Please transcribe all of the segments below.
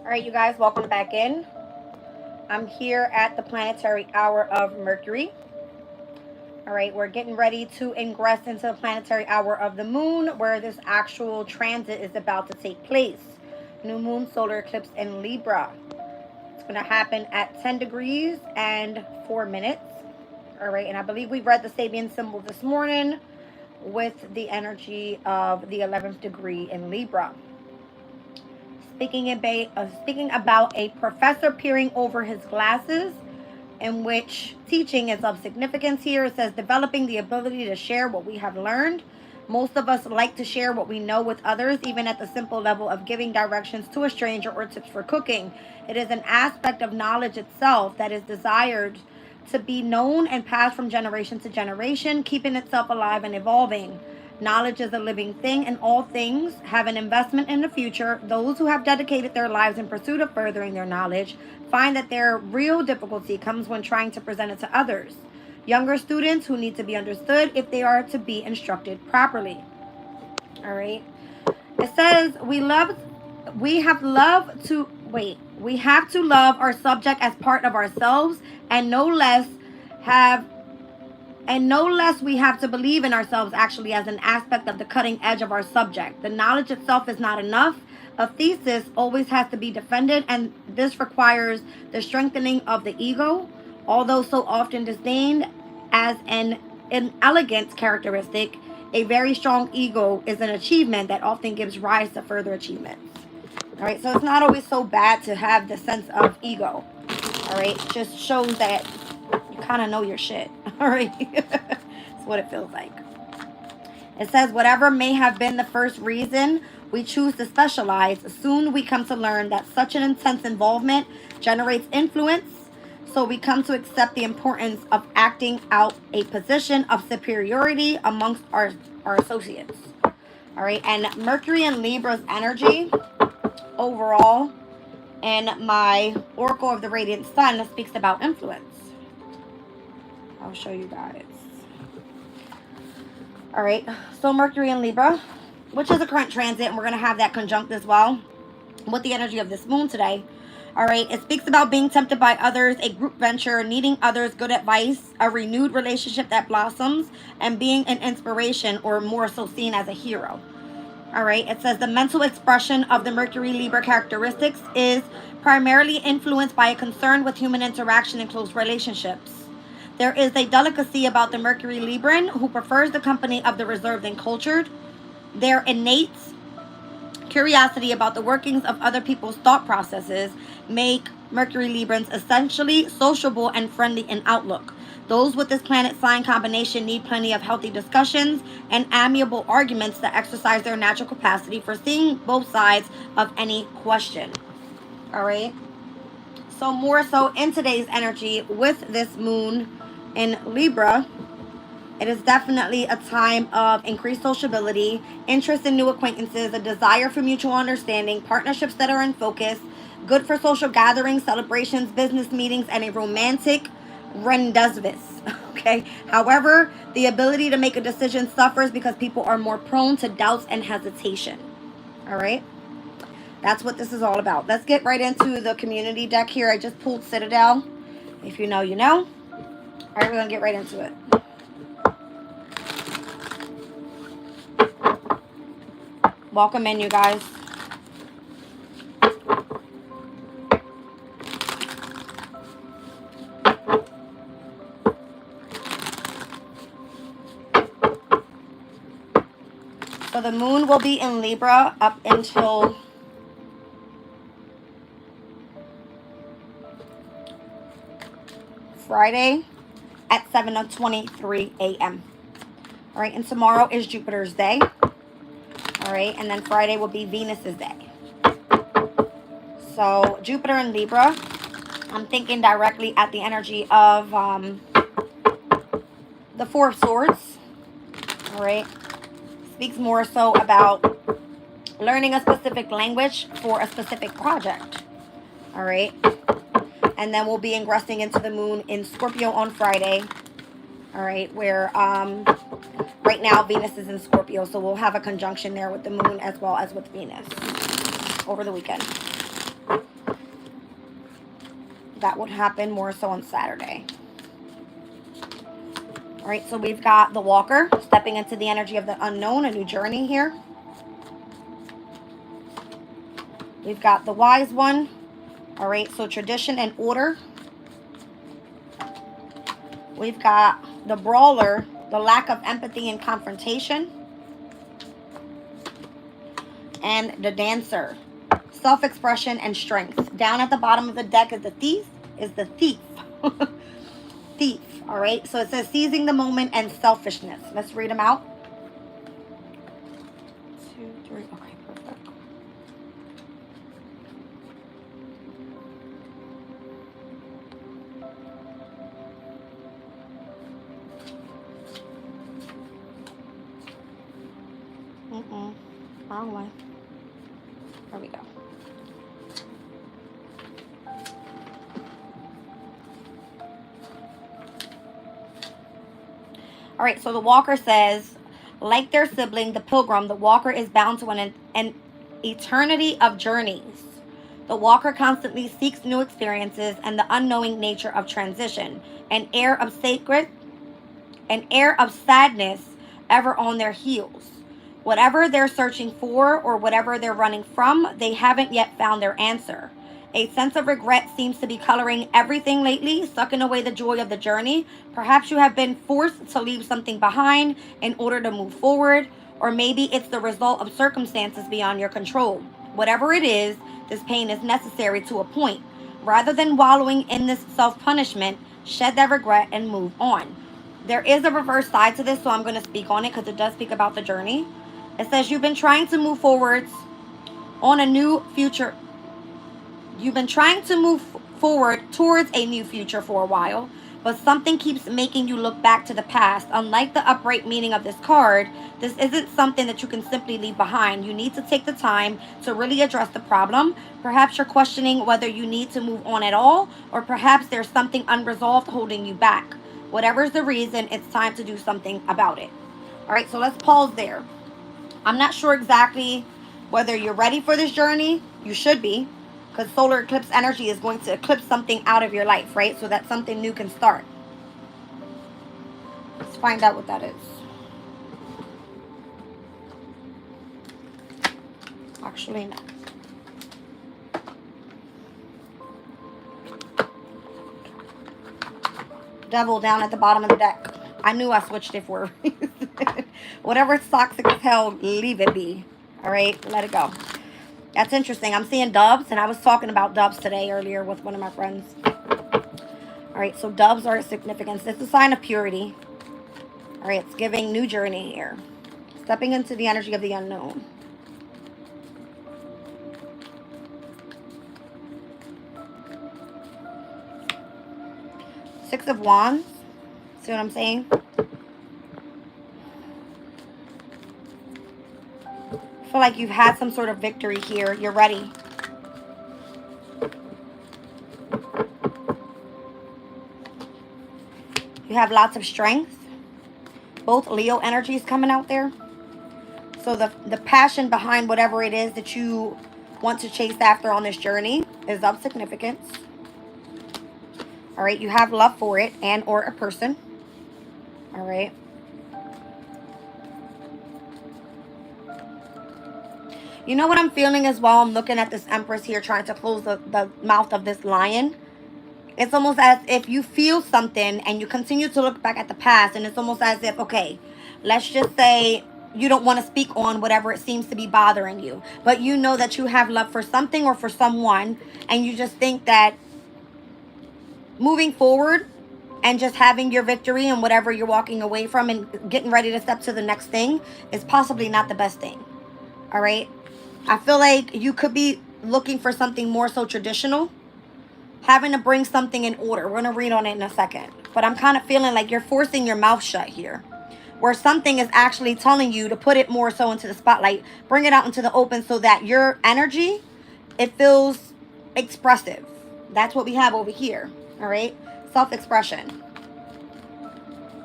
All right, you guys, welcome back in. I'm here at the planetary hour of Mercury. All right, we're getting ready to ingress into the planetary hour of the moon, where this actual transit is about to take place. New moon solar eclipse in Libra. It's going to happen at 10 degrees and 4 minutes. All right, and I believe we read the Sabian symbol this morning with the energy of the 11th degree in Libra. Speaking about a professor peering over his glasses, in which teaching is of significance here. It says developing the ability to share what we have learned. Most of us like to share what we know with others, even at the simple level of giving directions to a stranger or tips for cooking. It is an aspect of knowledge itself that is desired to be known and passed from generation to generation, keeping itself alive and evolving. Knowledge is a living thing, and all things have an investment in the future. Those who have dedicated their lives in pursuit of furthering their knowledge find that their real difficulty comes when trying to present it to others. Younger students who need to be understood if they are to be instructed properly. All right. It says we have to love our subject as part of ourselves, and no less we have to believe in ourselves actually as an aspect of the cutting edge of our subject. The knowledge itself is not enough. A thesis always has to be defended, and this requires the strengthening of the ego. Although so often disdained as an inelegant characteristic, a very strong ego is an achievement that often gives rise to further achievements. All right, so it's not always so bad to have the sense of ego. All right, it just shows that you kind of know your shit. All right, that's what it feels like. It says whatever may have been the first reason we choose to specialize, soon we come to learn that such an intense involvement generates influence. So we come to accept the importance of acting out a position of superiority amongst our associates. All right, and Mercury and Libra's energy overall, and my Oracle of the Radiant Sun speaks about influence. I'll show you guys. All right, so Mercury and Libra, which is a current transit, and we're going to have that conjunct as well with the energy of this moon today. All right, it speaks about being tempted by others, a group venture, needing others' good advice, a renewed relationship that blossoms, and being an inspiration, or more so seen as a hero. All right, it says the mental expression of the Mercury Libra characteristics is primarily influenced by a concern with human interaction and close relationships. There is a delicacy about the Mercury Libran who prefers the company of the reserved and cultured. Their innate curiosity about the workings of other people's thought processes make Mercury Librans essentially sociable and friendly in outlook. Those with this planet sign combination need plenty of healthy discussions and amiable arguments to exercise their natural capacity for seeing both sides of any question. All right. So more so in today's energy with this moon in Libra, it is definitely a time of increased sociability, interest in new acquaintances, a desire for mutual understanding, partnerships that are in focus, good for social gatherings, celebrations, business meetings, and a romantic rendezvous. Okay. However, the ability to make a decision suffers because people are more prone to doubts and hesitation. All right. That's what this is all about. Let's get right into the community deck here. I just pulled Citadel. If you know, you know. All right, we're going to get right into it. Welcome in, you guys. So the moon will be in Libra up until Friday at 7:23 a.m. All right, and tomorrow is Jupiter's day. All right, and then Friday will be Venus's day. So Jupiter in Libra, I'm thinking directly at the energy of the Four of Swords. All right, speaks more so about learning a specific language for a specific project. All right, and then we'll be ingressing into the moon in Scorpio on Friday. All right, where right now Venus is in Scorpio, so we'll have a conjunction there with the moon as well as with Venus over the weekend. All that would happen more so on Saturday. All right, so we've got the Walker stepping into the energy of the unknown, a new journey here. We've got the Wise One. All right, so tradition and order. We've got the Brawler, the lack of empathy and confrontation. And the Dancer, self-expression and strength. Down at the bottom of the deck is the Thief. Thief, all right? So it says seizing the moment and selfishness. Let's read them out. 2, 3, okay, perfect. Wrong way. There we go. All right, so the Walker says, like their sibling, the Pilgrim, the Walker is bound to an eternity of journeys. The Walker constantly seeks new experiences and the unknowing nature of transition, an air of sadness ever on their heels. Whatever they're searching for or whatever they're running from, they haven't yet found their answer. A sense of regret seems to be coloring everything lately, sucking away the joy of the journey. Perhaps you have been forced to leave something behind in order to move forward, or maybe it's the result of circumstances beyond your control. Whatever it is, this pain is necessary to a point. Rather than wallowing in this self-punishment, shed that regret and move on. There is a reverse side to this, so I'm going to speak on it because it does speak about the journey. It says you've been trying to move forwards on a new future. You've been trying to move forward towards a new future for a while, but something keeps making you look back to the past. Unlike the upright meaning of this card, this isn't something that you can simply leave behind. You need to take the time to really address the problem. Perhaps you're questioning whether you need to move on at all, or perhaps there's something unresolved holding you back. Whatever's the reason, it's time to do something about it. All right, so let's pause there. I'm not sure exactly whether you're ready for this journey. You should be, because solar eclipse energy is going to eclipse something out of your life, right? So that something new can start. Let's find out what that is. Actually, no. Devil down at the bottom of the deck. I knew I switched it for a reason. Whatever's toxic as hell, leave it be. All right, let it go. That's interesting. I'm seeing doves, and I was talking about doves today earlier with one of my friends. All right, so doves are significance. It's a sign of purity. All right, it's giving new journey here. Stepping into the energy of the unknown. Six of Wands. See what I'm saying? I feel like you've had some sort of victory here. You're ready. You have lots of strength. Both Leo energies coming out there. So the passion behind whatever it is that you want to chase after on this journey is of significance. All right, you have love for it and or a person. All right. You know what I'm feeling as well? I'm looking at this Empress here trying to close the mouth of this lion. It's almost as if you feel something and you continue to look back at the past, and it's almost as if, okay, let's just say you don't want to speak on whatever it seems to be bothering you, but you know that you have love for something or for someone, and you just think that moving forward and just having your victory and whatever you're walking away from and getting ready to step to the next thing is possibly not the best thing. All right. I feel like you could be looking for something more so traditional, having to bring something in order. We're going to read on it in a second. But I'm kind of feeling like you're forcing your mouth shut here, where something is actually telling you to put it more so into the spotlight, bring it out into the open so that your energy, it feels expressive. That's what we have over here. All right. Self-expression.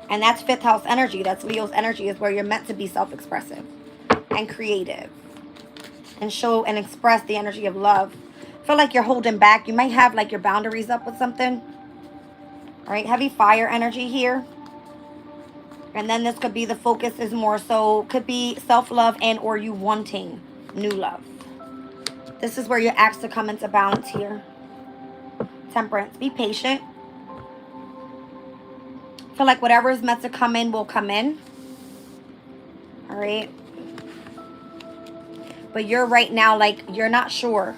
And that's fifth house energy. That's Leo's energy, is where you're meant to be self-expressive and creative and show and express the energy of love. Feel like you're holding back. You might have like your boundaries up with something. All right, heavy fire energy here. And then this could be the focus is more so, could be self-love and or you wanting new love. This is where you're asked to come into balance here. Temperance, be patient. Feel like whatever is meant to come in will come in. All right. But you're right now, like, you're not sure.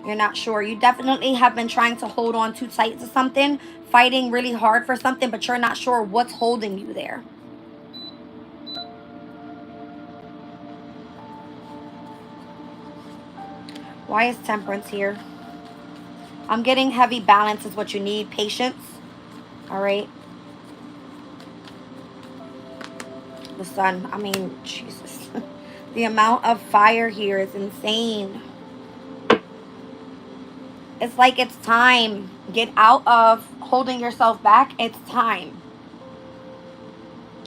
You're not sure. You definitely have been trying to hold on too tight to something, fighting really hard for something, but you're not sure what's holding you there. Why is temperance here? I'm getting heavy balance is what you need. Patience. All right. The sun. I mean, Jesus. The amount of fire here is insane. It's like it's time. Get out of holding yourself back. It's time.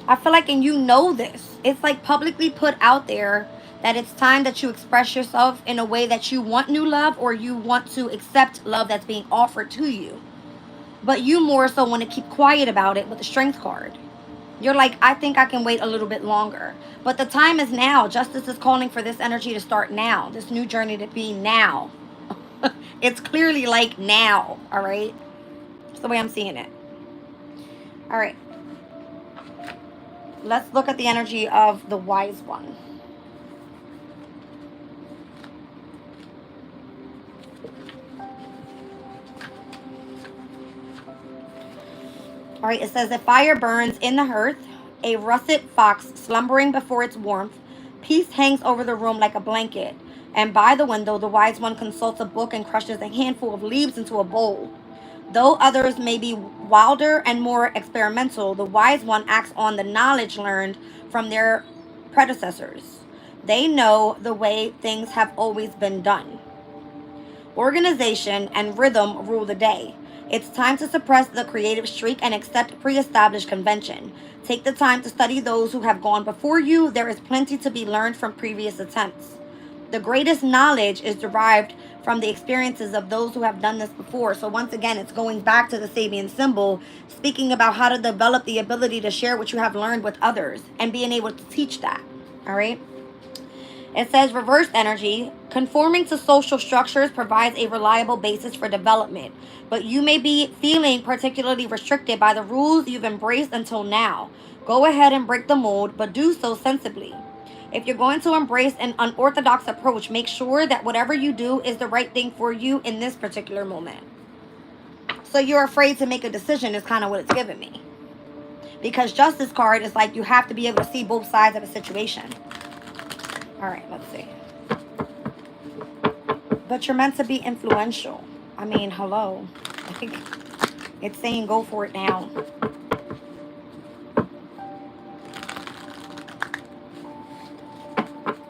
I feel like, and you know this, it's like publicly put out there that it's time that you express yourself in a way that you want new love or you want to accept love that's being offered to you. But you more so want to keep quiet about it with the Strength card. You're like, I think I can wait a little bit longer. But the time is now. Justice is calling for this energy to start now. This new journey to be now. It's clearly like now. All right. That's the way I'm seeing it. All right. Let's look at the energy of the wise one. All right, it says, if fire burns in the hearth, a russet fox slumbering before its warmth, peace hangs over the room like a blanket, and by the window the wise one consults a book and crushes a handful of leaves into a bowl. Though others may be wilder and more experimental, the wise one acts on the knowledge learned from their predecessors. They know the way things have always been done. Organization and rhythm rule the day. It's time to suppress the creative streak and accept pre-established convention. Take the time to study those who have gone before you. There is plenty to be learned from previous attempts. The greatest knowledge is derived from the experiences of those who have done this before. So once again, it's going back to the Sabian symbol, speaking about how to develop the ability to share what you have learned with others and being able to teach that. All right. It says reverse energy. Conforming to social structures provides a reliable basis for development, but you may be feeling particularly restricted by the rules you've embraced until now. Go ahead and break the mold, but do so sensibly. If you're going to embrace an unorthodox approach, make sure that whatever you do is the right thing for you in this particular moment. So you're afraid to make a decision is kind of what it's giving me. Because Justice card is like you have to be able to see both sides of a situation. All right, let's see. But you're meant to be influential. I mean, hello. I think it's saying go for it now.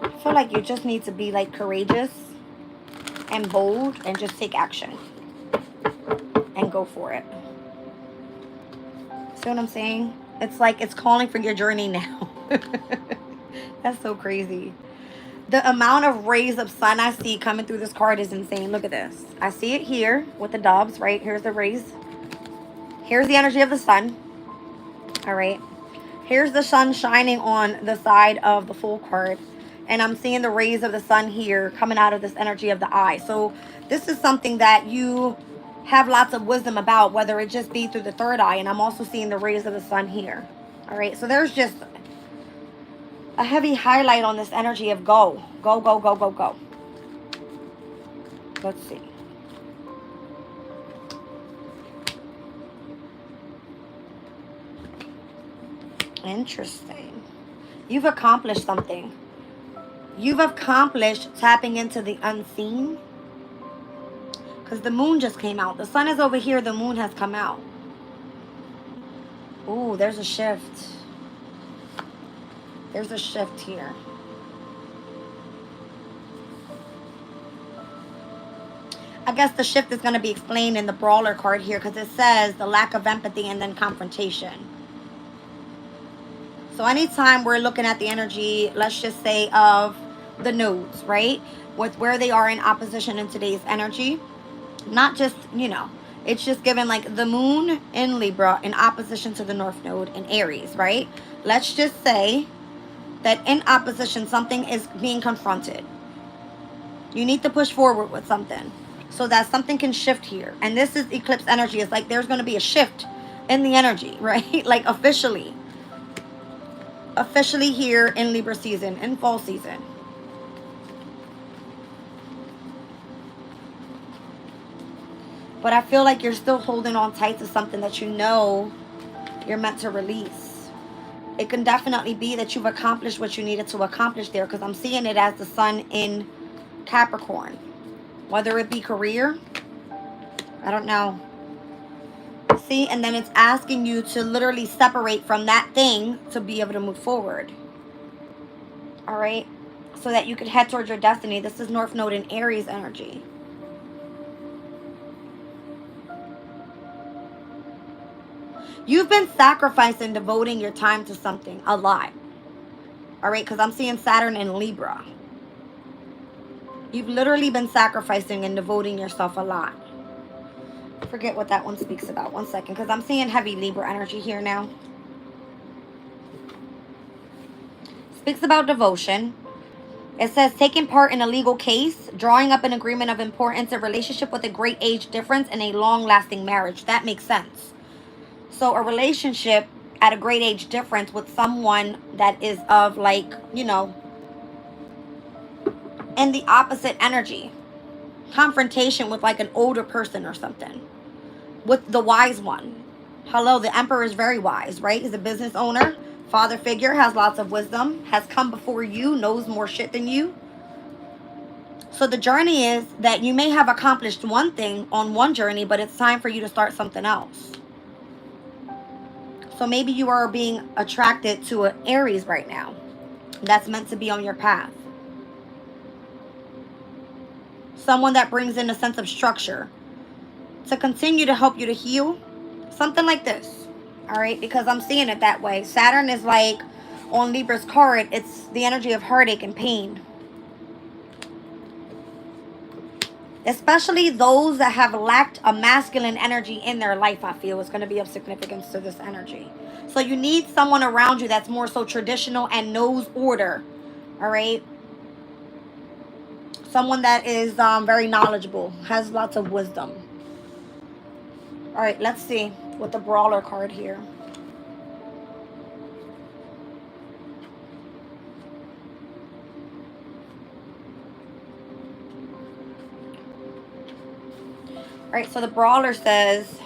I feel like you just need to be like courageous and bold and just take action and go for it. See what I'm saying? It's like it's calling for your journey now. That's so crazy. The amount of rays of sun I see coming through this card is insane. Look at this. I see it here with the doves, right? Here's the rays. Here's the energy of the sun. All right. Here's the sun shining on the side of the full card. And I'm seeing the rays of the sun here coming out of this energy of the eye. So this is something that you have lots of wisdom about, whether it just be through the third eye. And I'm also seeing the rays of the sun here. All right. So there's just a heavy highlight on this energy of go. Go, go, go, go, go. Let's see. Interesting. You've accomplished something. You've accomplished tapping into the unseen. Because the moon just came out. The sun is over here. The moon has come out. Ooh, there's a shift. There's a shift here. I guess the shift is going to be explained in the brawler card here because it says the lack of empathy and then confrontation. So anytime we're looking at the energy, let's just say of the nodes, right? With where they are in opposition in today's energy. Not just, you know, it's just given like the moon in Libra in opposition to the North Node in Aries, right? Let's just say that in opposition, something is being confronted. You need to push forward with something so that something can shift here. And this is eclipse energy. It's like there's going to be a shift in the energy, right? Like officially here in Libra season, in fall season. But I feel like you're still holding on tight to something that you know you're meant to release. It can definitely be that you've accomplished what you needed to accomplish there, because I'm seeing it as the sun in Capricorn. Whether it be career, I don't know. See, and then it's asking you to literally separate from that thing to be able to move forward. All right? So that you could head towards your destiny. This is North Node in Aries energy. You've been sacrificing, devoting your time to something a lot. All right? Because I'm seeing Saturn in Libra. You've literally been sacrificing and devoting yourself a lot. Forget what that one speaks about. One second, because I'm seeing heavy Libra energy here now. Speaks about devotion. It says taking part in a legal case, drawing up an agreement of importance, a relationship with a great age difference, and a long-lasting marriage. That makes sense. So a relationship at a great age difference with someone that is of, like, you know, in the opposite energy. Confrontation with like an older person or something. With the wise one. Hello, the Emperor is very wise, right? He's a business owner, father figure, has lots of wisdom, has come before you, knows more shit than you. So the journey is that you may have accomplished one thing on one journey, but it's time for you to start something else. So maybe you are being attracted to an Aries right now. That's meant to be on your path. Someone that brings in a sense of structure to continue to help you to heal. Something like this. All right? Because I'm seeing it that way. Saturn is like, on Libra's card, it's the energy of heartache and pain. Especially those that have lacked a masculine energy in their life, I feel, is going to be of significance to this energy. So you need someone around you that's more so traditional and knows order. All right? Someone that is very knowledgeable, has lots of wisdom. All right, let's see with the Brawler card here. All right, so the Brawler says,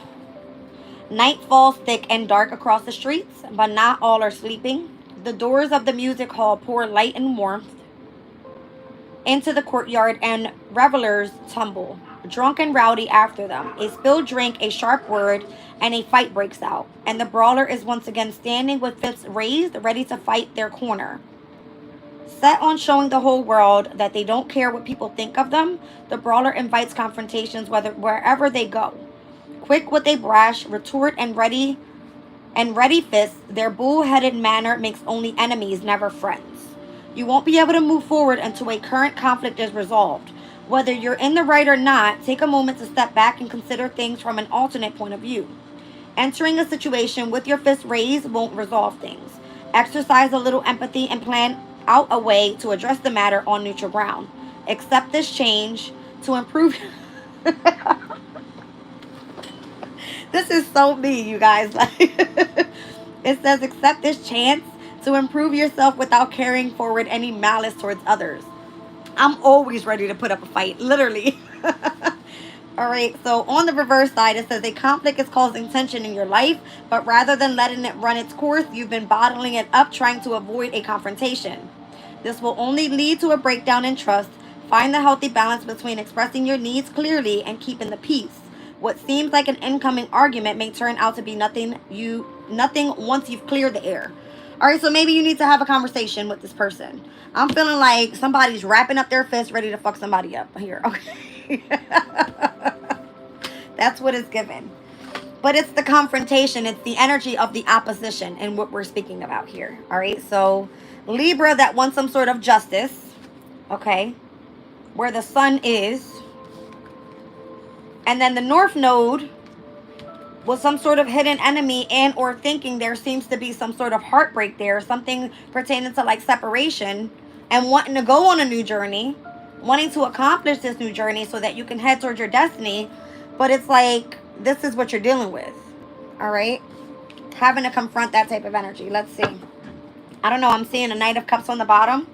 night falls thick and dark across the streets, but not all are sleeping. The doors of the music hall pour light and warmth into the courtyard, and revelers tumble, drunk and rowdy after them. A spilled drink, a sharp word, and a fight breaks out. And the Brawler is once again standing with fists raised, ready to fight their corner. Set on showing the whole world that they don't care what people think of them, the Brawler invites confrontations wherever they go. Quick with a brash retort and ready fists, their bull-headed manner makes only enemies, never friends. You won't be able to move forward until a current conflict is resolved. Whether you're in the right or not, take a moment to step back and consider things from an alternate point of view. Entering a situation with your fist raised won't resolve things. Exercise a little empathy and plan out a way to address the matter on neutral ground. Accept this change to improve. This is so me, you guys. It says accept this chance to improve yourself without carrying forward any malice towards others. I'm always ready to put up a fight, literally. All right, so on the reverse side, it says a conflict is causing tension in your life, but rather than letting it run its course, you've been bottling it up, trying to avoid a confrontation. This will only lead to a breakdown in trust. Find the healthy balance between expressing your needs clearly and keeping the peace. What seems like an incoming argument may turn out to be nothing once you've cleared the air. All right, so maybe you need to have a conversation with this person. I'm feeling like somebody's wrapping up their fist ready to fuck somebody up here. Okay. That's what it's given. But it's the confrontation. It's the energy of the opposition and what we're speaking about here. All right, so Libra that wants some sort of justice. okay, where the sun is. And then the north node was some sort of hidden enemy, and or thinking there seems to be some sort of heartbreak there, something pertaining to like separation, and wanting to go on a new journey, wanting to accomplish this new journey so that you can head towards your destiny. But it's like, this is what you're dealing with. All right, having to confront that type of energy. Let's see. I don't know, I'm seeing a Knight of Cups on the bottom.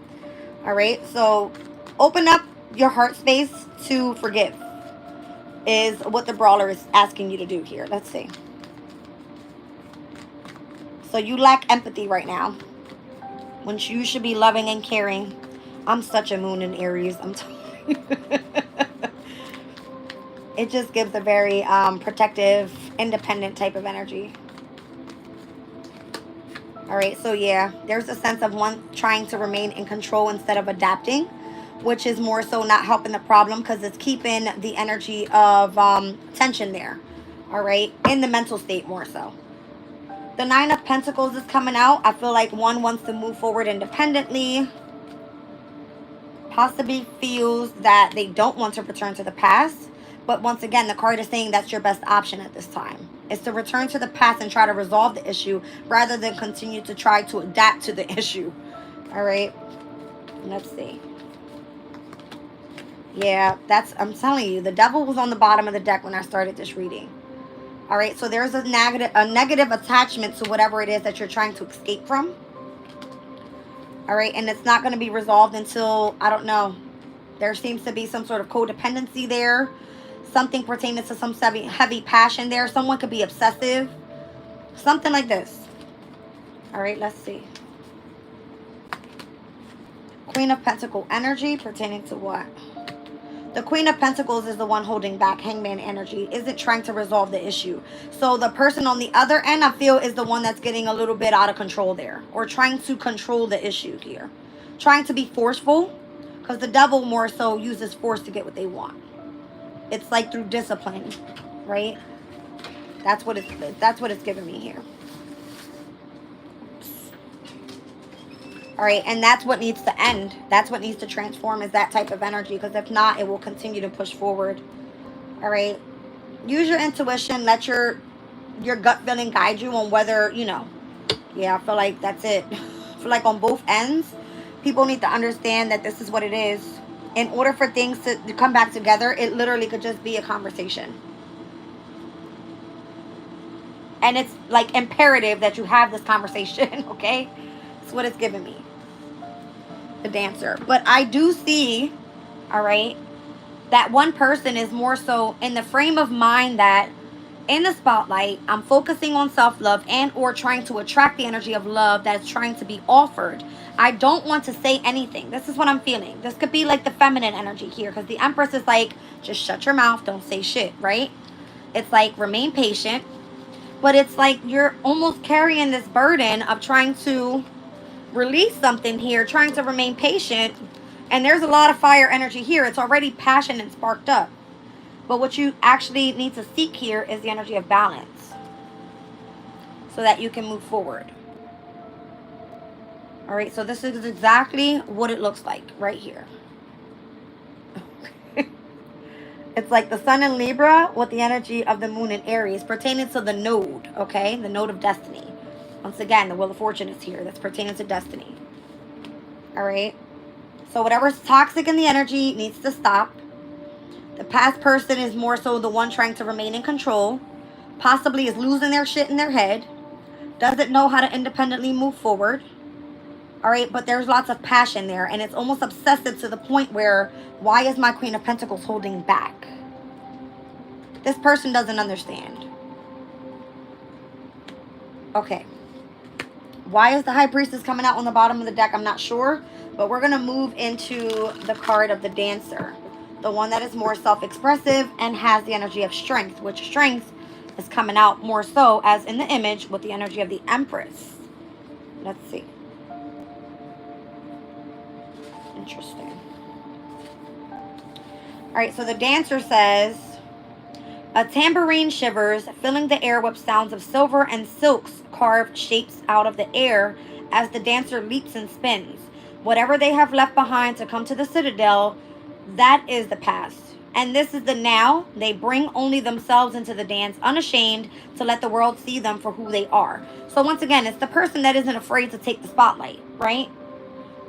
All right, so open up your heart space to forgive is what the brawler is asking you to do here. Let's see. So you lack empathy right now, when you should be loving and caring. I'm such a moon in Aries, I'm telling you. It just gives a very protective, independent type of energy. All right, so yeah, there's a sense of one trying to remain in control instead of adapting, which is more so not helping the problem, because it's keeping the energy of tension there. All right, in the mental state more so. The Nine of Pentacles is coming out. I feel like one wants to move forward independently. Possibly feels that they don't want to return to the past. But once again, the card is saying that's your best option at this time. Is to return to the past and try to resolve the issue rather than continue to try to adapt to the issue. All right. Let's see. Yeah, I'm telling you, the devil was on the bottom of the deck when I started this reading. All right, so there's a negative attachment to whatever it is that you're trying to escape from. All right, and it's not going to be resolved until, I don't know, there seems to be some sort of codependency there. Something pertaining to some heavy passion there. Someone could be obsessive. Something like this. All right, let's see. Queen of Pentacles energy pertaining to what? The Queen of Pentacles is the one holding back. Hangman energy isn't trying to resolve the issue. So the person on the other end, I feel, is the one that's getting a little bit out of control there. Or trying to control the issue here. Trying to be forceful. Because the devil more so uses force to get what they want. It's like through discipline. Right? That's what it's giving me here. All right, and that's what needs to end. That's what needs to transform, is that type of energy. Because if not, it will continue to push forward. All right. Use your intuition. Let your gut feeling guide you on whether, you know. Yeah, I feel like that's it. I feel like on both ends, people need to understand that this is what it is. In order for things to come back together, it literally could just be a conversation. And it's like imperative that you have this conversation, okay? That's what it's giving me. The Dancer. But I do see, all right, that one person is more so in the frame of mind that in the spotlight, I'm focusing on self-love and or trying to attract the energy of love that's trying to be offered. I don't want to say anything. This is what I'm feeling. This could be like the feminine energy here, because the Empress is like, just shut your mouth, don't say shit, right? It's like, remain patient. But it's like you're almost carrying this burden of trying to release something here, trying to remain patient. And there's a lot of fire energy here. It's already passionate and sparked up. But what you actually need to seek here is the energy of balance, so that you can move forward. All right, so this is exactly what it looks like right here. It's like the sun in Libra with the energy of the moon in Aries, pertaining to the node, okay? The node of destiny. Once again, the Wheel of Fortune is here. That's pertaining to destiny. All right? So whatever's toxic in the energy needs to stop. The past person is more so the one trying to remain in control. Possibly is losing their shit in their head. Doesn't know how to independently move forward. All right? But there's lots of passion there. And it's almost obsessive to the point where, why is my Queen of Pentacles holding back? This person doesn't understand. Okay. Why is the High Priestess coming out on the bottom of the deck? I'm not sure. But we're going to move into the card of the Dancer. The one that is more self-expressive and has the energy of strength. Which strength is coming out more so as in the image with the energy of the Empress. Let's see. Interesting. Alright, so the Dancer says, a tambourine shivers, filling the air with sounds of silver and silks carved shapes out of the air as the dancer leaps and spins. Whatever they have left behind to come to the Citadel, that is the past. And this is the now. They bring only themselves into the dance, unashamed, to let the world see them for who they are. So once again, it's the person that isn't afraid to take the spotlight, right?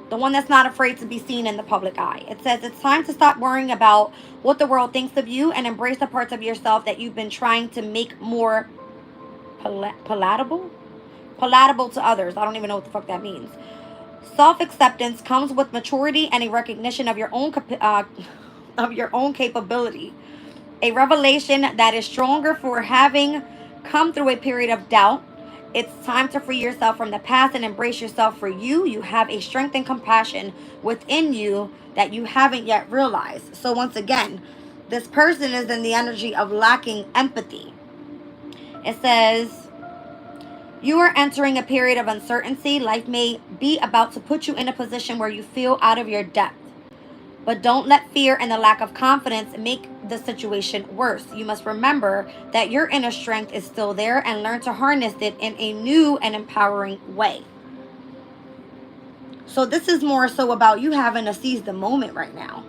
The one that's not afraid to be seen in the public eye. It says it's time to stop worrying about what the world thinks of you and embrace the parts of yourself that you've been trying to make more palatable to others. I don't even know what the fuck that means. Self-acceptance comes with maturity and a recognition of your own capability. A revelation that is stronger for having come through a period of doubt. It's time to free yourself from the past and embrace yourself for you. You have a strength and compassion within you that you haven't yet realized. So once again, this person is in the energy of lacking empathy. It says, you are entering a period of uncertainty. Life may be about to put you in a position where you feel out of your depth. But don't let fear and the lack of confidence make the situation worse. You must remember that your inner strength is still there and learn to harness it in a new and empowering way. So this is more so about you having to seize the moment right now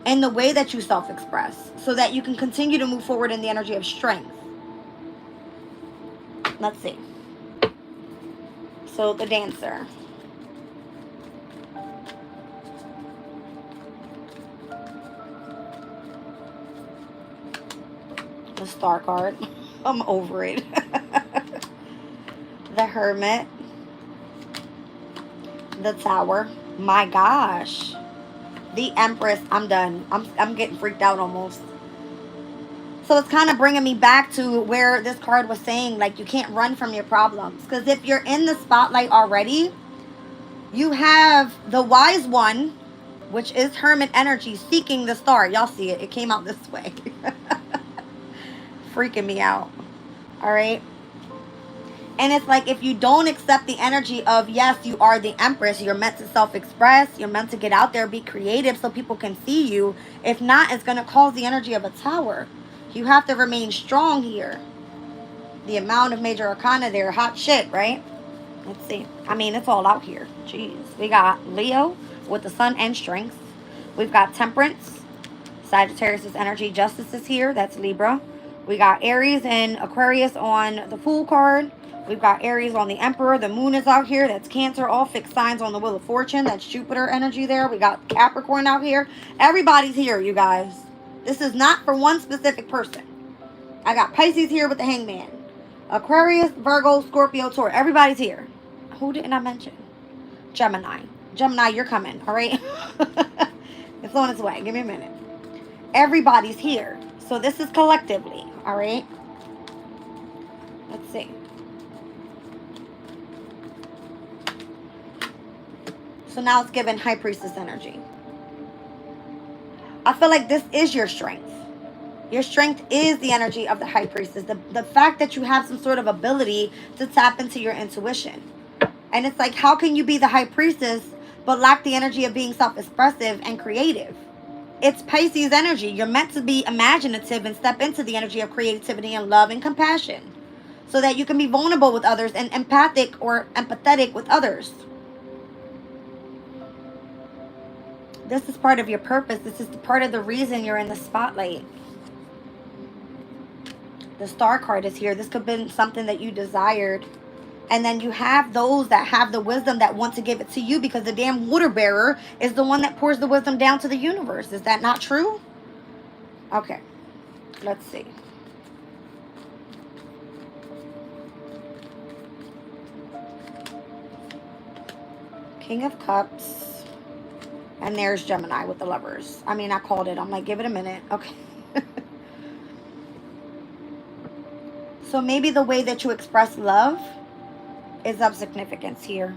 and the way that you self-express so that you can continue to move forward in the energy of strength. Let's see. So the Dancer. The Star card. I'm over it. The Hermit. The Tower. My gosh. The Empress. I'm done. I'm getting freaked out almost. So it's kind of bringing me back to where this card was saying, like, you can't run from your problems. Because if you're in the spotlight already, you have the Wise One, which is Hermit energy, seeking the star. Y'all see it. It came out this way. Freaking me out. All right. And it's like, if you don't accept the energy of, yes, you are the Empress, you're meant to self-express, you're meant to get out there, be creative so people can see you. If not, it's going to cause the energy of a Tower. You have to remain strong here. The amount of major arcana there, hot shit, right? Let's see. I mean, it's all out here. Jeez. We got Leo with the Sun and Strength. We've got Temperance. Sagittarius' energy. Justice is here. That's Libra. We got Aries and Aquarius on the Fool card. We've got Aries on the Emperor. The Moon is out here. That's Cancer. All fixed signs on the Wheel of Fortune. That's Jupiter energy there. We got Capricorn out here. Everybody's here, you guys. This is not for one specific person. I got Pisces here with the Hangman. Aquarius, Virgo, Scorpio, Taurus. Everybody's here. Who didn't I mention? Gemini. Gemini, you're coming, all right? It's on its way. Give me a minute. Everybody's here. So this is collectively, all right? Let's see. So now it's given High Priestess energy. I feel like this is your strength. Your strength is the energy of the High Priestess. The fact that you have some sort of ability to tap into your intuition. And it's like, how can you be the High Priestess but lack the energy of being self-expressive and creative? It's Pisces energy. You're meant to be imaginative and step into the energy of creativity and love and compassion so that you can be vulnerable with others and empathic or empathetic with others. This is part of your purpose. This is part of the reason you're in the spotlight. The Star card is here. This could have been something that you desired. And then you have those that have the wisdom that want to give it to you because the damn water bearer is the one that pours the wisdom down to the universe. Is that not true? Okay. Let's see. King of Cups. And there's Gemini with the Lovers. I mean, I called it. I'm like, give it a minute. Okay. So maybe the way that you express love is of significance here.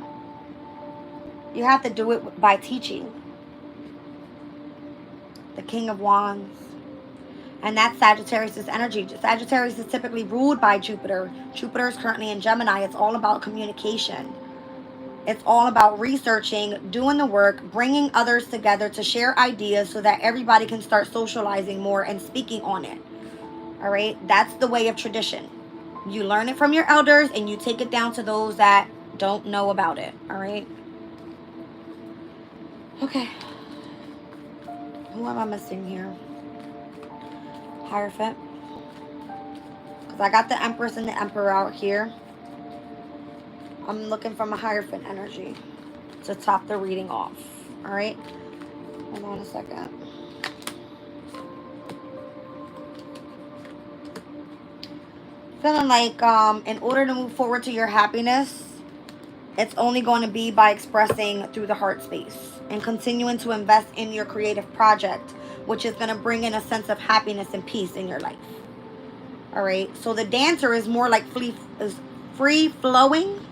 You have to do it by teaching. The King of Wands. And that's Sagittarius' energy. Sagittarius is typically ruled by Jupiter. Jupiter is currently in Gemini. It's all about communication. It's all about researching, doing the work, bringing others together to share ideas so that everybody can start socializing more and speaking on it. All right? That's the way of tradition. You learn it from your elders and you take it down to those that don't know about it. All right? Okay. Who am I missing here? Hierophant. Because I got the Empress and the Emperor out here. I'm looking for my Hierophant energy to top the reading off. Alright? Hold on a second. Feeling like in order to move forward to your happiness, it's only going to be by expressing through the heart space and continuing to invest in your creative project, which is going to bring in a sense of happiness and peace in your life. All right. So the Dancer is more like free flowing.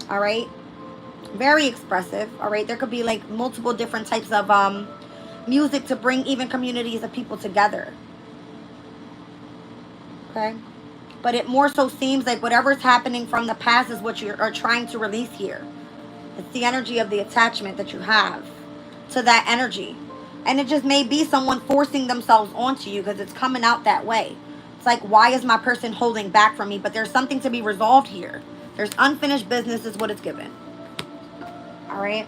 All right. Very expressive. All right. There could be like multiple different types of music to bring even communities of people together. Okay. But it more so seems like whatever's happening from the past is what you are trying to release here. It's the energy of the attachment that you have to that energy. And it just may be someone forcing themselves onto you because it's coming out that way. It's like, why is my person holding back from me? But there's something to be resolved here. There's unfinished business is what it's given. All right.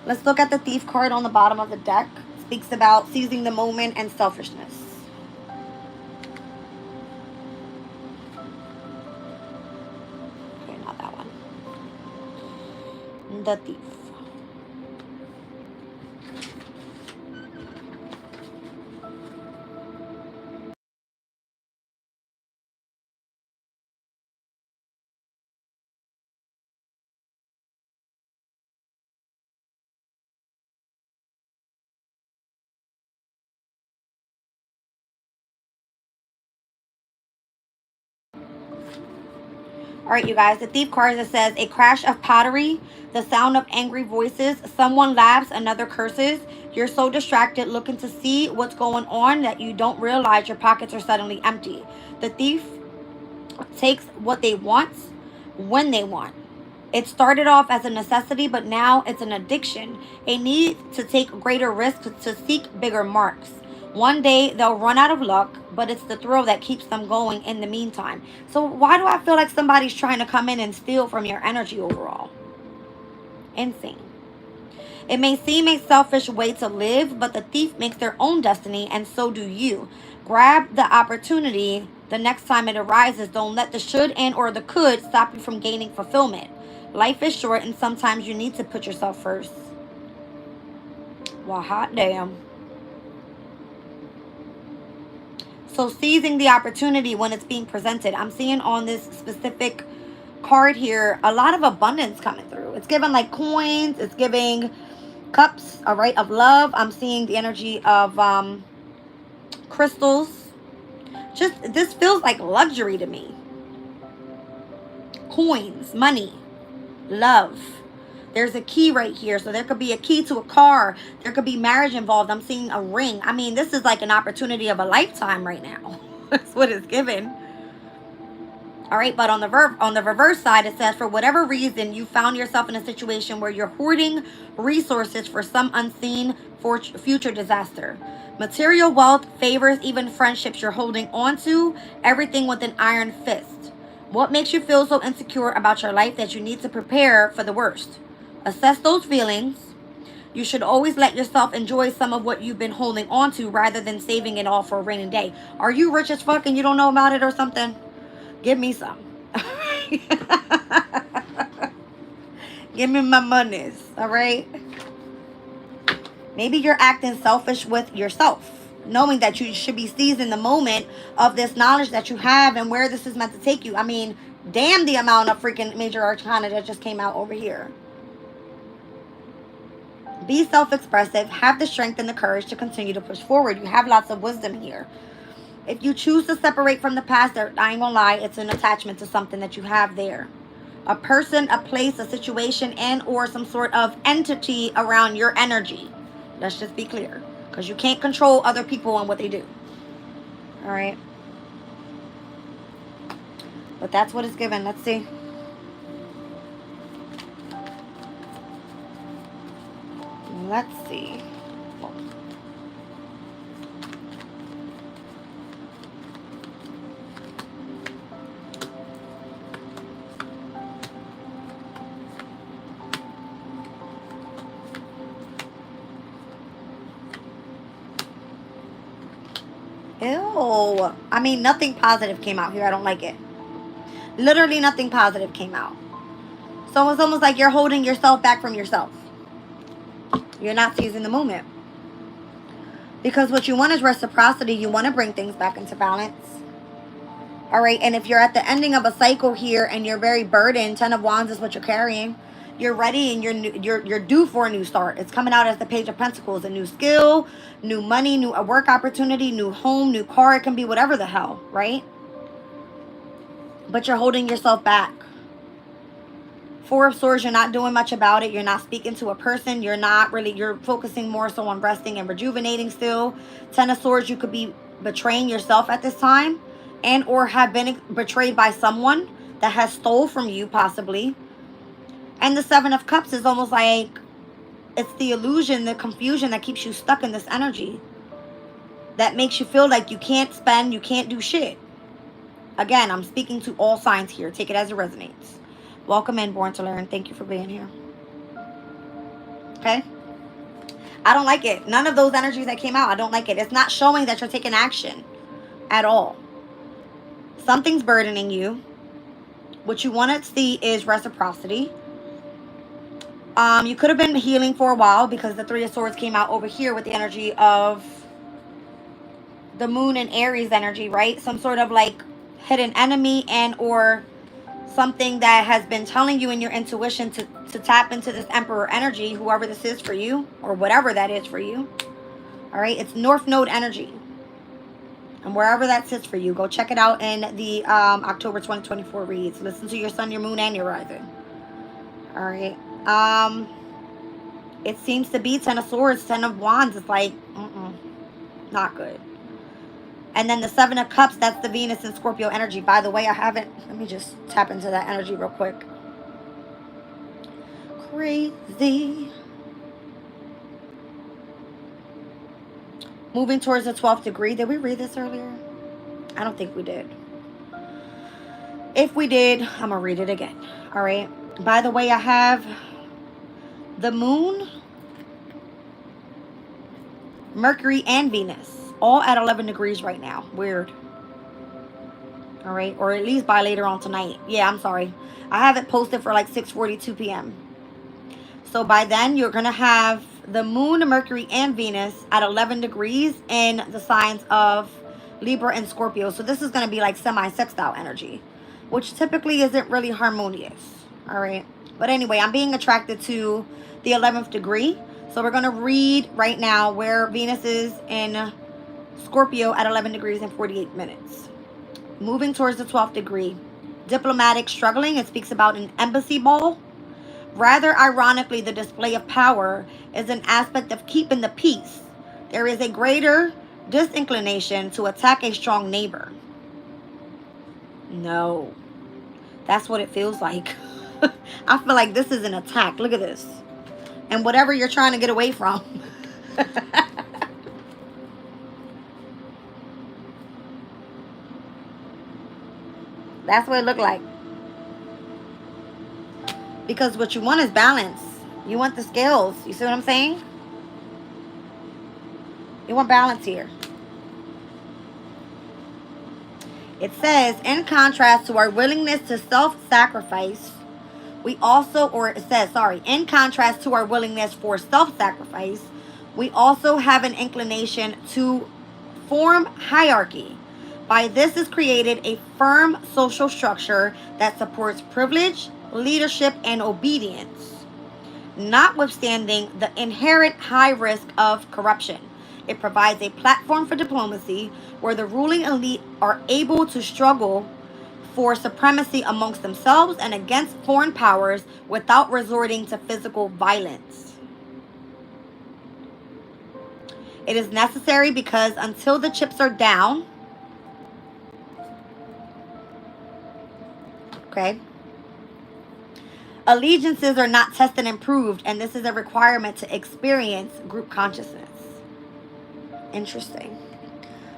Let's look at the Thief card on the bottom of the deck. It speaks about seizing the moment and selfishness. The Thief. All right, you guys, the Thief card that says a crash of pottery, the sound of angry voices, someone laughs, another curses. You're so distracted looking to see what's going on that you don't realize your pockets are suddenly empty. The Thief takes what they want when they want. It started off as a necessity, but now it's an addiction. A need to take greater risks, to seek bigger marks. One day they'll run out of luck, but it's the thrill that keeps them going in the meantime. So why do I feel like somebody's trying to come in and steal from your energy overall? Insane. It may seem a selfish way to live, but the thief makes their own destiny, and so do you. Grab the opportunity the next time it arises. Don't let the should and or the could stop you from gaining fulfillment. Life is short, and sometimes you need to put yourself first. Well, hot damn. So seizing the opportunity when it's being presented. I'm seeing on this specific card here a lot of abundance coming through. It's giving like coins. It's giving cups, all right, of love. I'm seeing the energy of crystals. Just, this feels like luxury to me. Coins, money, love. There's a key right here. So there could be a key to a car. There could be marriage involved. I'm seeing a ring. I mean, this is like an opportunity of a lifetime right now. That's what it's given. All right, but on the reverse side, it says, for whatever reason, you found yourself in a situation where you're hoarding resources for some unseen future disaster. Material wealth, favors, even friendships you're holding on to, everything with an iron fist. What makes you feel so insecure about your life that you need to prepare for the worst? Assess those feelings. You should always let yourself enjoy some of what you've been holding on to rather than saving it all for a rainy day. Are you rich as fuck and you don't know about it or something? Give me some. Give me my monies, all right? Maybe you're acting selfish with yourself, knowing that you should be seizing the moment of this knowledge that you have and where this is meant to take you. I mean, damn the amount of freaking major arcana that just came out over here. Be self-expressive. Have the strength and the courage to continue to push forward. You have lots of wisdom here. If you choose to separate from the past, I ain't gonna lie, it's an attachment to something that you have there. A person, a place, a situation, and or some sort of entity around your energy. Let's just be clear. Because you can't control other people and what they do. All right. But that's what it's given. Let's see. Let's see. Ew. I mean, nothing positive came out here. I don't like it. Literally nothing positive came out. So it's almost like you're holding yourself back from yourself. You're not seizing the moment. Because what you want is reciprocity. You want to bring things back into balance. All right. And if you're at the ending of a cycle here and you're very burdened, 10 of Wands is what you're carrying. You're ready and you're due for a new start. It's coming out as the Page of Pentacles. A new skill, new money, new work opportunity, new home, new car. It can be whatever the hell, right? But you're holding yourself back. Four of Swords, you're not doing much about it. You're not speaking to a person. You're focusing more so on resting and rejuvenating still. 10 of Swords, you could be betraying yourself at this time and or have been betrayed by someone that has stole from you possibly. And the 7 of Cups is almost like it's the illusion, the confusion that keeps you stuck in this energy. That makes you feel like you can't spend, you can't do shit. Again, I'm speaking to all signs here. Take it as it resonates. Welcome in, Born to Learn. Thank you for being here. Okay? I don't like it. None of those energies that came out, I don't like it. It's not showing that you're taking action at all. Something's burdening you. What you want to see is reciprocity. You could have been healing for a while because the 3 of Swords came out over here with the energy of the Moon and Aries energy, right? Some sort of like hidden enemy and or something that has been telling you in your intuition to tap into this Emperor energy, whoever this is for you or whatever that is for you. All right, it's North Node energy. And wherever that sits for you, go check it out in the October 2024 reads. Listen to your sun, your moon, and your rising. All right. It seems to be 10 of Swords, 10 of Wands. It's like, not good. And then the 7 of Cups, that's the Venus and Scorpio energy. By the way, let me just tap into that energy real quick. Crazy. Moving towards the 12th degree. Did we read this earlier? I don't think we did. If we did, I'm going to read it again. All right. By the way, I have the Moon, Mercury, and Venus all at 11 degrees right now. Weird. All right. Or at least by later on tonight. Yeah, I'm sorry. I have it posted for like 6:42 p.m. So by then, you're going to have the Moon, Mercury, and Venus at 11 degrees in the signs of Libra and Scorpio. So this is going to be like semi-sextile energy, which typically isn't really harmonious. All right. But anyway, I'm being attracted to the 11th degree. So we're going to read right now where Venus is in Scorpio at 11 degrees and 48 minutes. Moving towards the 12th degree. Diplomatic struggling. It speaks about an embassy ball. Rather ironically, the display of power is an aspect of keeping the peace. There is a greater disinclination to attack a strong neighbor. No. That's what it feels like. I feel like this is an attack. Look at this. And whatever you're trying to get away from. That's what it looked like. Because what you want is balance. You want the scales. You see what I'm saying? You want balance here. It says, in contrast to our willingness to self-sacrifice, we also, or it says, sorry, in contrast to our willingness for self-sacrifice, we also have an inclination to form hierarchy. By this is created a firm social structure that supports privilege, leadership, and obedience, notwithstanding the inherent high risk of corruption. It provides a platform for diplomacy where the ruling elite are able to struggle for supremacy amongst themselves and against foreign powers without resorting to physical violence. It is necessary because until the chips are down, okay, allegiances are not tested and proved, and this is a requirement to experience group consciousness. Interesting.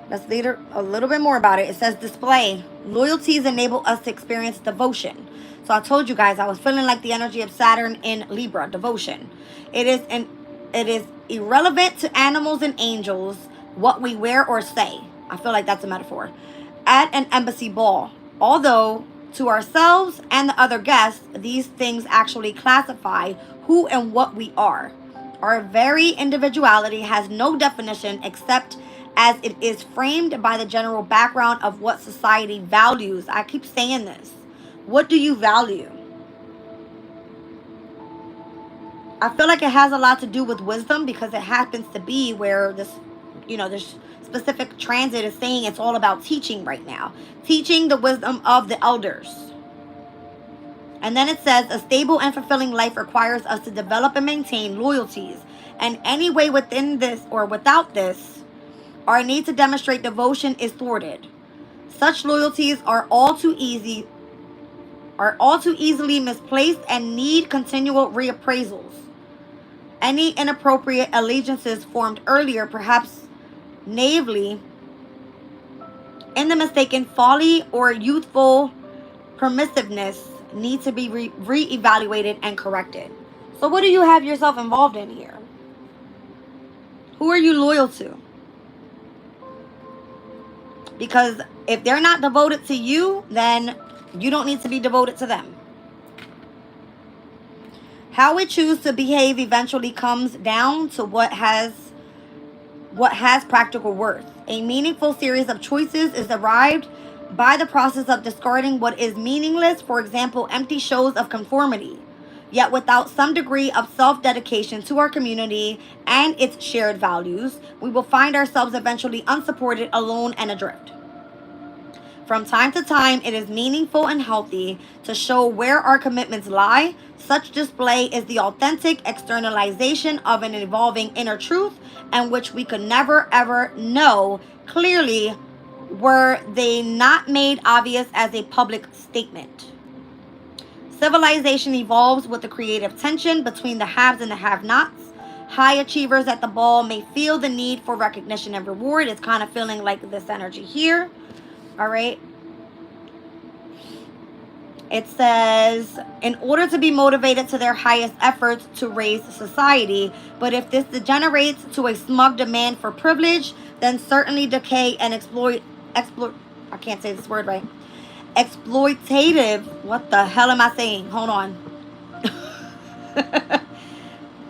Let's read a little bit more about it. It says display. Loyalties enable us to experience devotion. So I told you guys I was feeling like the energy of Saturn in Libra, devotion. It is irrelevant to animals and angels what we wear or say. I feel like that's a metaphor. At an embassy ball. Although to ourselves and the other guests, these things actually classify who and what we are. Our very individuality has no definition except as it is framed by the general background of what society values. I keep saying this. What do you value? I feel like it has a lot to do with wisdom, because it happens to be where this, this specific transit is saying it's all about teaching right now. Teaching the wisdom of the elders. And then it says, a stable and fulfilling life requires us to develop and maintain loyalties. And any way within this or without this, our need to demonstrate devotion is thwarted. Such loyalties are all too easily misplaced and need continual reappraisals. Any inappropriate allegiances formed earlier, perhaps naively, in the mistaken folly or youthful permissiveness, need to be re-evaluated and corrected. So what do you have yourself involved in here? Who are you loyal to? Because if they're not devoted to you, then you don't need to be devoted to them. How we choose to behave eventually comes down to what has practical worth. A meaningful series of choices is arrived by the process of discarding what is meaningless, for example, empty shows of conformity. Yet without some degree of self-dedication to our community and its shared values, we will find ourselves eventually unsupported, alone, and adrift. From time to time, it is meaningful and healthy to show where our commitments lie. Such display is the authentic externalization of an evolving inner truth, and which we could never ever know clearly were they not made obvious as a public statement. Civilization evolves with the creative tension between the haves and the have-nots. High achievers at the ball may feel the need for recognition and reward. It's kind of feeling like this energy here. All right. It says, in order to be motivated to their highest efforts to raise society, but if this degenerates to a smug demand for privilege, then certainly decay and I can't say this word right. Exploitative, what the hell am I saying? Hold on.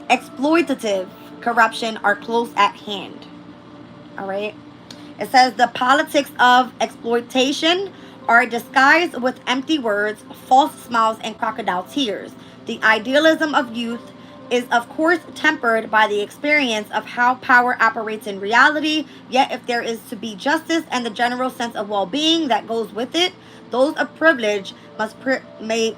Exploitative corruption are close at hand. All right. It says the politics of exploitation are disguised with empty words, false smiles, and crocodile tears. The idealism of youth is of course tempered by the experience of how power operates in reality. Yet if there is to be justice and the general sense of well-being that goes with it, those of privilege must prioritize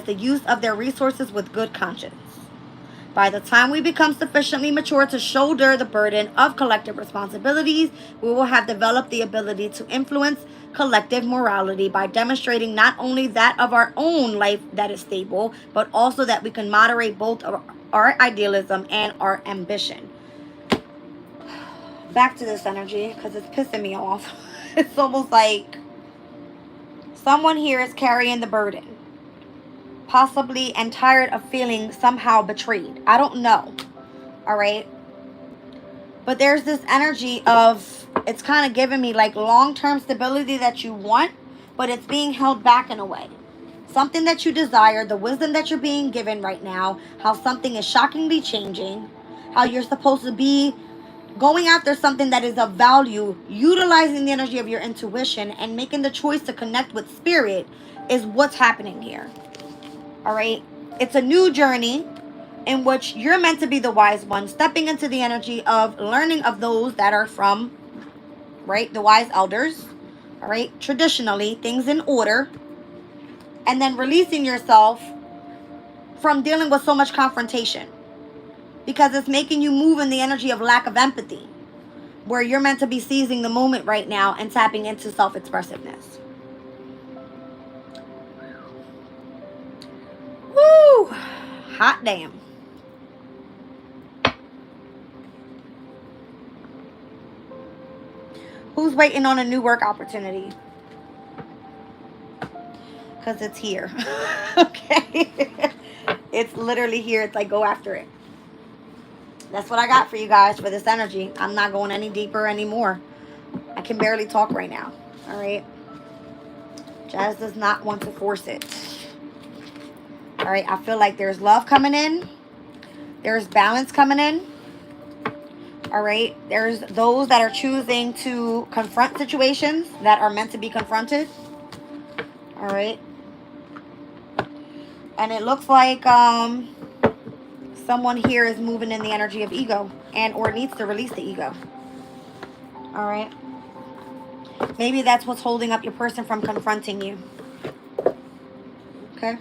the use of their resources with good conscience. By the time we become sufficiently mature to shoulder the burden of collective responsibilities, we will have developed the ability to influence collective morality by demonstrating not only that of our own life that is stable, but also that we can moderate both our idealism and our ambition. Back to this energy, because it's pissing me off. It's almost like someone here is carrying the burden, possibly, and tired of feeling somehow betrayed. I don't know. All right. But there's this energy of, it's kind of giving me like long-term stability that you want, but it's being held back in a way. Something that you desire, the wisdom that you're being given right now, how something is shockingly changing, how you're supposed to be going after something that is of value, utilizing the energy of your intuition and making the choice to connect with spirit is what's happening here. All right. It's a new journey in which you're meant to be the wise one, stepping into the energy of learning of those that are from, right, the wise elders. All right. Traditionally, things in order. And then releasing yourself from dealing with so much confrontation, because it's making you move in the energy of lack of empathy, where you're meant to be seizing the moment right now and tapping into self-expressiveness. Woo! Hot damn. Who's waiting on a new work opportunity? Because it's here. Okay. It's literally here. It's like, go after it. That's what I got for you guys for this energy. I'm not going any deeper anymore. I can barely talk right now. All right. Jazz does not want to force it. All right. I feel like there's love coming in. There's balance coming in. All right. There's those that are choosing to confront situations that are meant to be confronted. All right. And it looks like someone here is moving in the energy of ego and or needs to release the ego. All right. Maybe that's what's holding up your person from confronting you. Okay.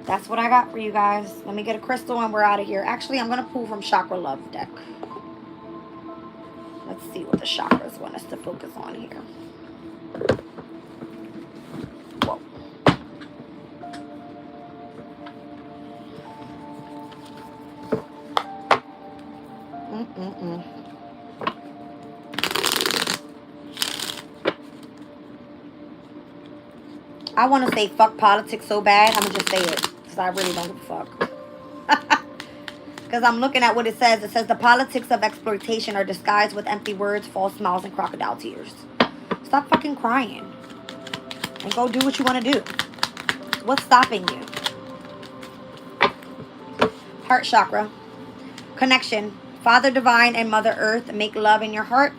That's what I got for you guys. Let me get a crystal and we're out of here. Actually, I'm going to pull from Chakra Love deck. Let's see what the chakras want us to focus on here. Whoa. I want to say fuck politics so bad. I'm going to just say it. Because I really don't give a fuck. Because I'm looking at what it says. It says the politics of exploitation are disguised with empty words, false smiles, and crocodile tears. Stop fucking crying. And go do what you want to do. What's stopping you? Heart chakra. Connection. Father Divine and Mother Earth, make love in your heart.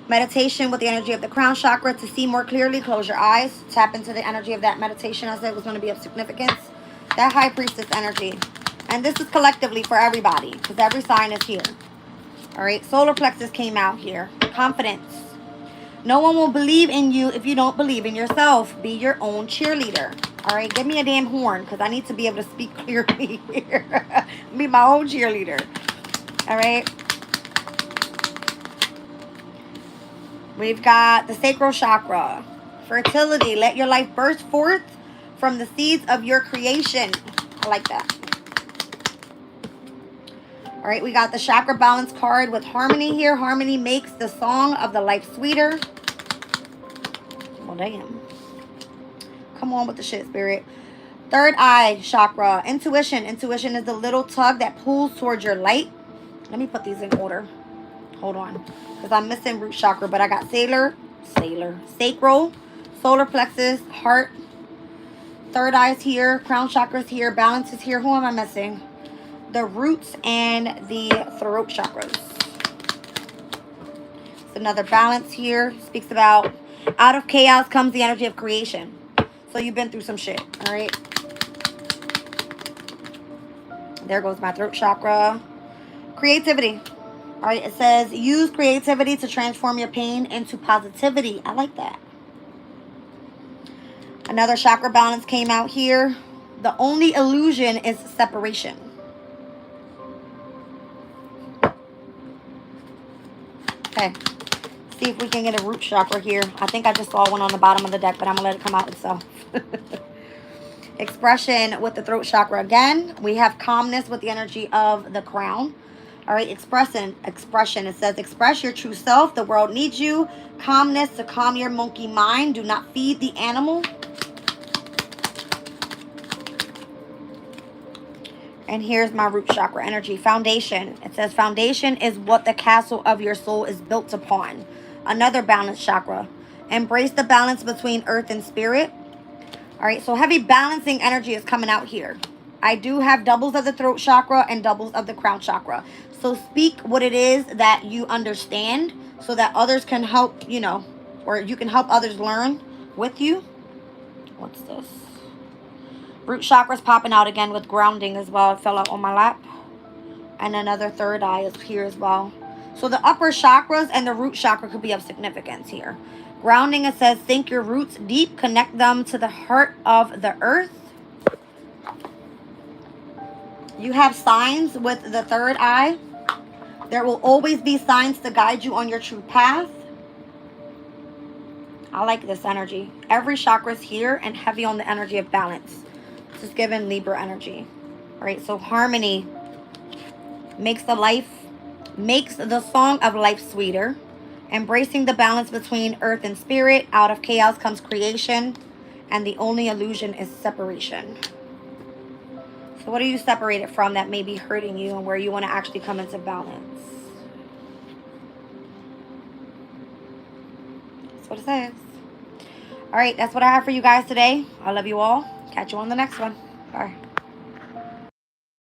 Meditation with the energy of the crown chakra. To see more clearly, close your eyes. Tap into the energy of that meditation. I said it was going to be of significance. That High Priestess energy. And this is collectively for everybody, because every sign is here. All right, solar plexus came out here. Confidence. No one will believe in you if you don't believe in yourself. Be your own cheerleader. All right, give me a damn horn, because I need to be able to speak clearly here. Be my own cheerleader. All right. We've got the sacral chakra. Fertility. Let your life burst forth from the seeds of your creation. I like that. All right, we got the chakra balance card with harmony here. Harmony makes the song of the life sweeter. Well, damn. Come on with the shit, spirit. Third eye chakra. Intuition. Intuition is the little tug that pulls towards your light. Let me put these in order. Hold on. Because I'm missing root chakra, but I got sacral, solar plexus, heart. Third eye's here. Crown chakra's here. Balance is here. Who am I missing? The roots and the throat chakras. It's another balance here. Speaks about out of chaos comes the energy of creation. So you've been through some shit. All right. There goes my throat chakra. Creativity. All right. It says use creativity to transform your pain into positivity. I like that. Another chakra balance came out here. The only illusion is separation. Okay, see if we can get a root chakra here. I think I just saw one on the bottom of the deck, but I'm going to let it come out itself. Expression with the throat chakra again. We have calmness with the energy of the crown. All right, expression. It says express your true self. The world needs you. Calmness to calm your monkey mind. Do not feed the animal. And here's my root chakra energy. Foundation. It says foundation is what the castle of your soul is built upon. Another balance chakra. Embrace the balance between earth and spirit. All right, so heavy balancing energy is coming out here. I do have doubles of the throat chakra and doubles of the crown chakra. So speak what it is that you understand so that others can help, you know, or you can help others learn with you. What's this? Root chakra's popping out again with grounding as well. It fell out on my lap. And another third eye is here as well. So the upper chakras and the root chakra could be of significance here. Grounding, it says, sink your roots deep. Connect them to the heart of the earth. You have signs with the third eye. There will always be signs to guide you on your true path. I like this energy. Every chakra is here and heavy on the energy of balance. This is given Libra energy. All right, so harmony makes the song of life sweeter. Embracing the balance between earth and spirit. Out of chaos comes creation. And the only illusion is separation. So what are you separated from that may be hurting you and where you want to actually come into balance? That's what it says. All right, that's what I have for you guys today. I love you all. Catch you on the next one. Bye.